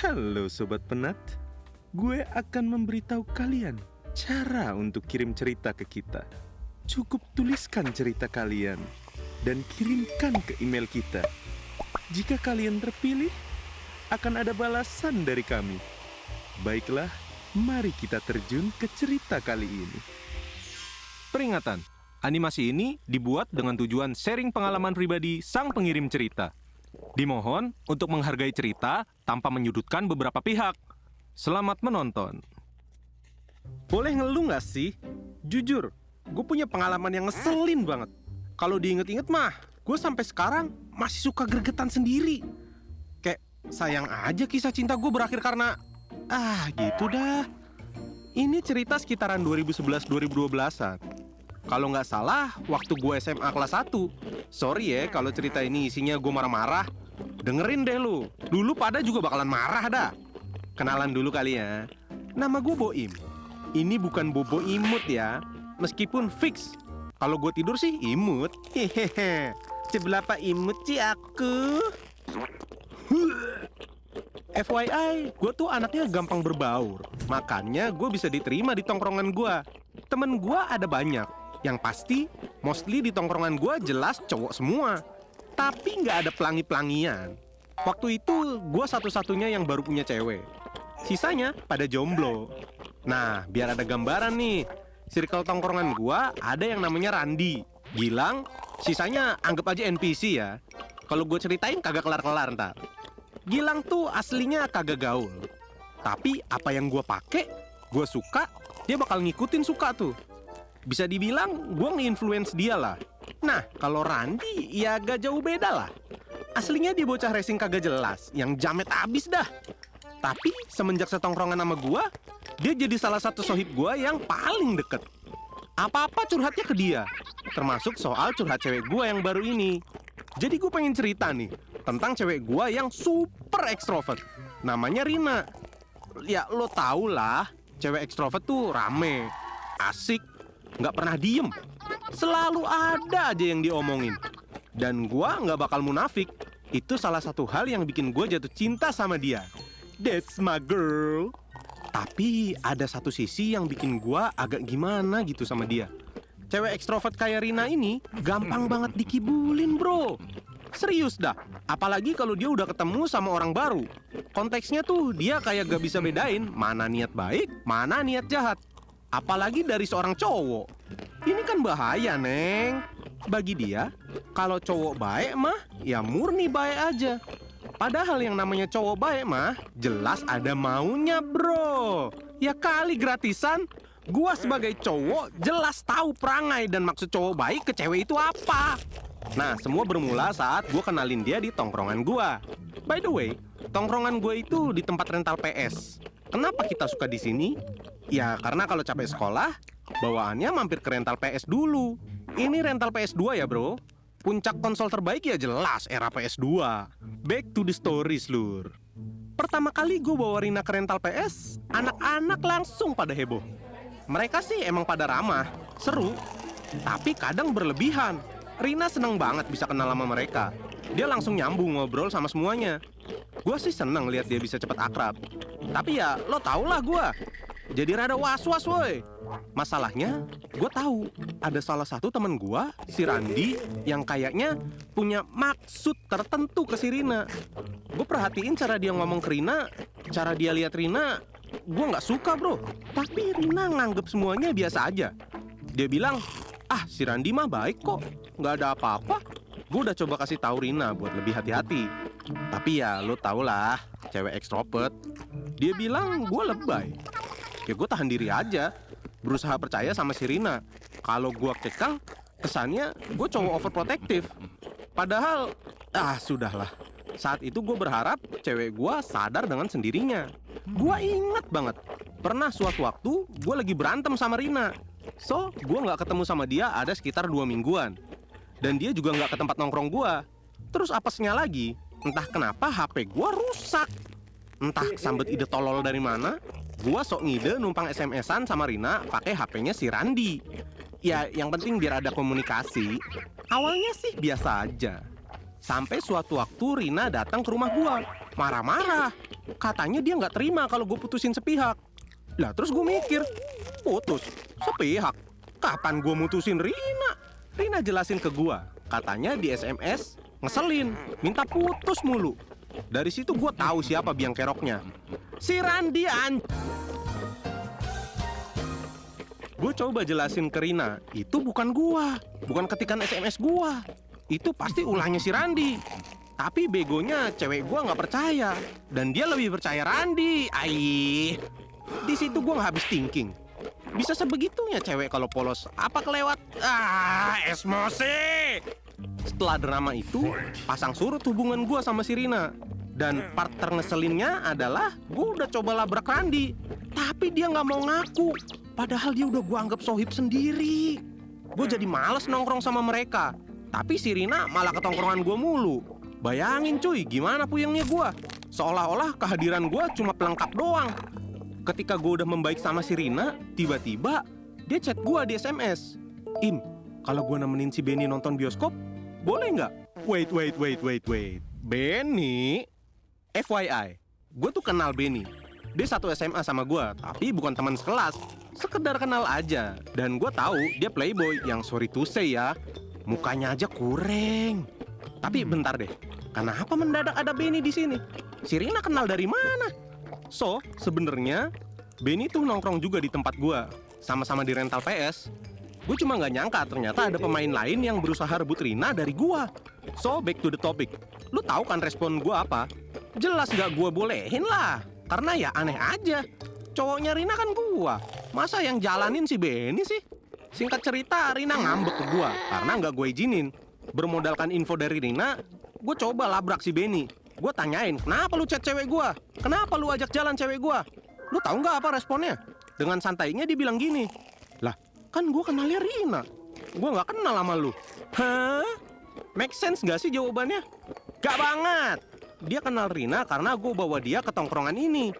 Halo Sobat Penat, gue akan memberitahu kalian cara untuk kirim cerita ke kita. Cukup tuliskan cerita kalian dan kirimkan ke email kita. Jika kalian terpilih, akan ada balasan dari kami. Baiklah, mari kita terjun ke cerita kali ini. Peringatan, animasi ini dibuat dengan tujuan sharing pengalaman pribadi sang pengirim cerita. Dimohon untuk menghargai cerita tanpa menyudutkan beberapa pihak. Selamat menonton. Boleh ngeluh nggak sih? Jujur, gue punya pengalaman yang ngeselin banget. Kalau diinget-inget mah, gue sampai sekarang masih suka gregetan sendiri. Kayak sayang aja kisah cinta gue berakhir karena gitu dah. Ini cerita sekitaran 2011-2012an. Kalau nggak salah, waktu gue SMA kelas 1. Sorry ya kalau cerita ini isinya gue marah-marah. Dengerin deh lu, dulu pada juga bakalan marah dah. Kenalan dulu kali ya. Nama gue Boim. Ini bukan Bobo imut ya. Meskipun fix, kalau gue tidur sih imut. Hehehe. Seberapa imut sih aku? FYI, gue tuh anaknya gampang berbaur. Makanya gue bisa diterima di tongkrongan gue. Temen gue ada banyak. Yang pasti, mostly di tongkrongan gue jelas cowok semua. Tapi nggak ada pelangi-pelangian. Waktu itu, gue satu-satunya yang baru punya cewek. Sisanya pada jomblo. Nah, biar ada gambaran nih. Circle tongkrongan gue ada yang namanya Randi, Gilang, sisanya anggap aja NPC ya. Kalau gue ceritain kagak kelar-kelar ntar. Gilang tuh aslinya kagak gaul. Tapi apa yang gue pake, gue suka, dia bakal ngikutin suka tuh. Bisa dibilang gue nge-influence dia lah. Nah, kalau Randi ya agak jauh beda lah. Aslinya dia bocah racing kagak jelas, yang jamet abis dah. Tapi semenjak setongkrongan sama gue, dia jadi salah satu sohib gue yang paling deket. Apa-apa curhatnya ke dia, termasuk soal curhat cewek gue yang baru ini. Jadi gue pengen cerita nih tentang cewek gue yang super ekstrovert. Namanya Rina. Ya lo tau lah, cewek ekstrovert tuh rame, asik, nggak pernah diem. Selalu ada aja yang diomongin. Dan gue nggak bakal munafik. Itu salah satu hal yang bikin gue jatuh cinta sama dia. That's my girl. Tapi ada satu sisi yang bikin gue agak gimana gitu sama dia. Cewek ekstrovert kayak Rina ini gampang banget dikibulin bro. Serius dah, apalagi kalau dia udah ketemu sama orang baru. Konteksnya tuh dia kayak gak bisa bedain mana niat baik, mana niat jahat. Apalagi dari seorang cowok. Ini kan bahaya neng. Bagi dia, kalau cowok baik mah ya murni baik aja. Padahal yang namanya cowok baik mah jelas ada maunya bro. Ya kali gratisan. Gua sebagai cowok jelas tahu perangai dan maksud cowok baik ke cewek itu apa. Nah, semua bermula saat gue kenalin dia di tongkrongan gue. By the way, tongkrongan gue itu di tempat rental PS. Kenapa kita suka di sini? Ya, karena kalau capek sekolah, bawaannya mampir ke rental PS dulu. Ini rental PS2 ya bro. Puncak konsol terbaik ya jelas era PS2. Back to the stories lur. Pertama kali gue bawa Rina ke rental PS, anak-anak langsung pada heboh. Mereka sih emang pada ramah, seru, tapi kadang berlebihan. Rina seneng banget bisa kenal sama mereka. Dia langsung nyambung ngobrol sama semuanya. Gue sih seneng lihat dia bisa cepat akrab. Tapi ya lo tau lah gue jadi rada was-was woy. Masalahnya gue tahu ada salah satu temen gue, si Randi, yang kayaknya punya maksud tertentu ke si Rina. Gue perhatiin cara dia ngomong ke Rina, cara dia lihat Rina. Gue gak suka bro. Tapi Rina nganggep semuanya biasa aja. Dia bilang, si Randi mah baik kok, gak ada apa-apa. Gue udah coba kasih tahu Rina buat lebih hati-hati. Tapi ya lo tau lah, cewek ekstrovert. Dia bilang gue lebay. Ya gue tahan diri aja, berusaha percaya sama si Rina. Kalau gue kekang, kesannya gue cowok overprotective. Padahal, sudahlah. Saat itu gue berharap cewek gue sadar dengan sendirinya. Gue inget banget, pernah suatu waktu gue lagi berantem sama Rina. So, gue gak ketemu sama dia ada sekitar 2 mingguan. Dan dia juga gak ke tempat nongkrong gue. Terus apesnya lagi, entah kenapa HP gue rusak. Entah kesambet ide tolol dari mana, gue sok ngide numpang SMS-an sama Rina pakai HP-nya si Randi. Ya, yang penting biar ada komunikasi. Awalnya sih biasa aja. Sampai suatu waktu Rina datang ke rumah gua, marah-marah. Katanya dia nggak terima kalau gue putusin sepihak. Lah terus gue mikir, putus sepihak? Kapan gue mutusin Rina? Rina jelasin ke gue, katanya di SMS ngeselin, minta putus mulu. Dari situ gue tahu siapa biang keroknya. Si Randi Gue coba jelasin ke Rina, itu bukan gua, bukan ketikan SMS gua. Itu pasti ulahnya si Randi. Tapi begonya cewek gua nggak percaya, dan dia lebih percaya Randi. Aih, di situ gua nggak habis thinking. Bisa sebegitunya cewek kalau polos. Apa kelewat? Esmosi. Setelah drama itu, pasang surut hubungan gua sama si Rina. Dan part terngeselinnya adalah gua udah coba labrak Randi, tapi dia nggak mau ngaku. Padahal dia udah gua anggap sohib sendiri. Gue jadi males nongkrong sama mereka. Tapi si Rina malah ke tongkrongan gue mulu. Bayangin cuy, gimana puyengnya gue. Seolah-olah kehadiran gue cuma pelengkap doang. Ketika gue udah membaik sama si Rina, tiba-tiba dia chat gue di SMS. Im, kalau gue nemenin si Benny nonton bioskop, boleh nggak? Wait. Benny? FYI, gue tuh kenal Benny. Dia satu SMA sama gue, tapi bukan teman sekelas. Sekedar kenal aja. Dan gue tahu dia playboy yang sorry to say ya, mukanya aja kurang. Tapi bentar deh, kenapa mendadak ada Benny di sini? Si Rina kenal dari mana? So, sebenarnya Benny tuh nongkrong juga di tempat gue, sama-sama di rental PS. Gue cuma nggak nyangka ternyata ada pemain lain yang berusaha rebut Rina dari gue. So, back to the topic. Lu tahu kan respon gue apa? Jelas nggak gue bolehin lah. Karena ya aneh aja, cowoknya Rina kan gua. Masa yang jalanin si Benny sih? Singkat cerita, Rina ngambek ke gua karena nggak gue izinin. Bermodalkan info dari Rina, gue coba labrak si Benny. Gue tanyain, kenapa lu chat cewek gua? Kenapa lu ajak jalan cewek gua? Lu tahu nggak apa responnya? Dengan santainya dia bilang gini, lah kan gua kenalnya Rina, gua nggak kenal sama lu. Hah? Make sense nggak sih jawabannya? Gak banget. Dia kenal Rina karena gue bawa dia ke tongkrongan ini.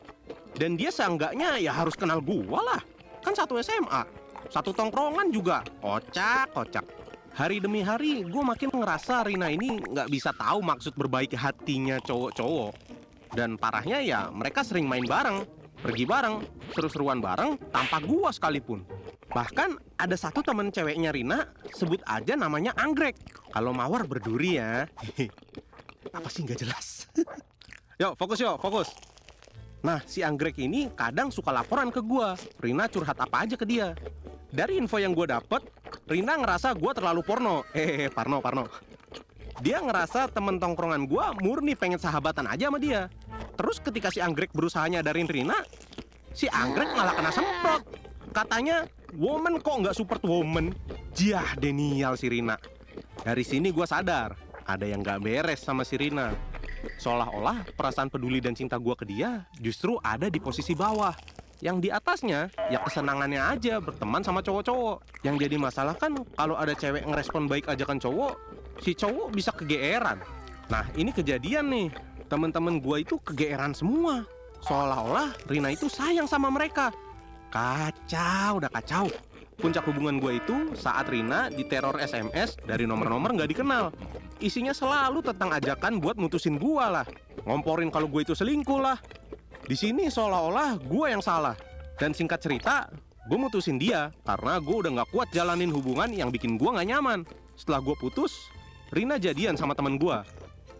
Dan dia seenggaknya ya harus kenal gue lah. Kan satu SMA, satu tongkrongan juga. Kocak. Hari demi hari gue makin ngerasa Rina ini gak bisa tahu maksud berbaik hatinya cowok-cowok. Dan parahnya ya mereka sering main bareng, pergi bareng, seru-seruan bareng tanpa gue sekalipun. Bahkan ada satu temen ceweknya Rina, sebut aja namanya Anggrek. Kalau mawar berduri ya. Apa sih nggak jelas? Yuk, fokus. Nah, si Anggrek ini kadang suka laporan ke gua. Rina curhat apa aja ke dia. Dari info yang gua dapet, Rina ngerasa gua terlalu porno. Parno. Dia ngerasa temen tongkrongan gua murni pengen sahabatan aja sama dia. Terus ketika si Anggrek berusaha nyadarin Rina, si Anggrek malah kena semprot. Katanya, woman kok nggak support woman? Jah, denial si Rina. Dari sini gua sadar, ada yang gak beres sama si Rina. Seolah-olah perasaan peduli dan cinta gue ke dia justru ada di posisi bawah. Yang di atasnya ya kesenangannya aja berteman sama cowok-cowok. Yang jadi masalah kan kalau ada cewek ngerespon baik ajakan cowok, si cowok bisa kegeeran. Nah ini kejadian nih, temen-temen gue itu kegeeran semua. Seolah-olah Rina itu sayang sama mereka. Kacau, udah kacau. Puncak hubungan gue itu saat Rina diteror SMS dari nomor-nomor gak dikenal. Isinya selalu tentang ajakan buat mutusin gue lah. Ngomporin kalau gue itu selingkuh lah. Di sini seolah-olah gue yang salah. Dan singkat cerita, gue mutusin dia karena gue udah gak kuat jalanin hubungan yang bikin gue gak nyaman. Setelah gue putus, Rina jadian sama teman gue.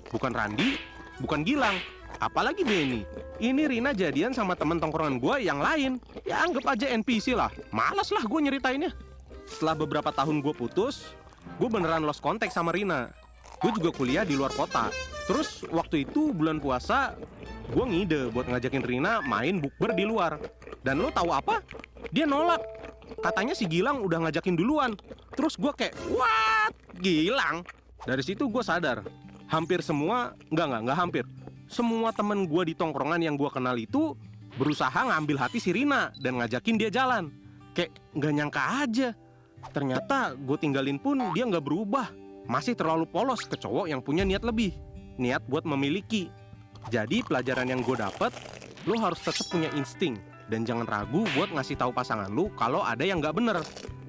Bukan Randi, bukan Gilang, apalagi Benny. Ini Rina jadian sama temen tongkrongan gue yang lain. Ya anggap aja NPC lah. Malas lah gue nyeritainnya. Setelah beberapa tahun gue putus, gue beneran lost contact sama Rina. Gue juga kuliah di luar kota. Terus waktu itu bulan puasa, gue ngide buat ngajakin Rina main bukber di luar. Dan lo tahu apa? Dia nolak. Katanya si Gilang udah ngajakin duluan. Terus gue kayak, what? Gilang? Dari situ gue sadar, hampir semua, enggak hampir. Semua temen gue di tongkrongan yang gue kenal itu berusaha ngambil hati si Rina dan ngajakin dia jalan. Kayak nggak nyangka aja. Ternyata gue tinggalin pun dia nggak berubah. Masih terlalu polos ke cowok yang punya niat lebih. Niat buat memiliki. Jadi pelajaran yang gue dapet, lo harus tetap punya insting. Dan jangan ragu buat ngasih tahu pasangan lo kalau ada yang nggak bener.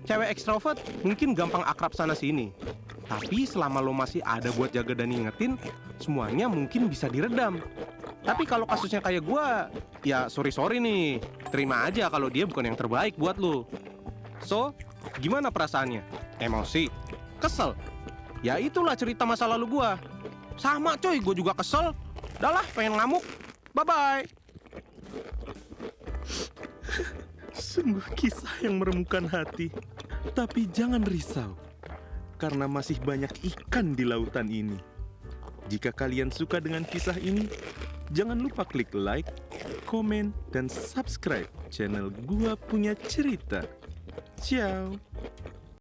Cewek ekstrovert mungkin gampang akrab sana sini. Tapi selama lo masih ada buat jaga dan ingetin, semuanya mungkin bisa diredam. Tapi kalau kasusnya kayak gua, ya sorry nih. Terima aja kalau dia bukan yang terbaik buat lu. So, gimana perasaannya? Emosi? Kesel? Ya itulah cerita masa lalu gua. Sama coy, gua juga kesel. Dah lah, pengen ngamuk. Bye-bye. Sungguh kisah yang meremukkan hati. Tapi jangan risau, karena masih banyak ikan di lautan ini. Jika kalian suka dengan kisah ini, jangan lupa klik like, komen, dan subscribe channel Gua Punya Cerita. Ciao!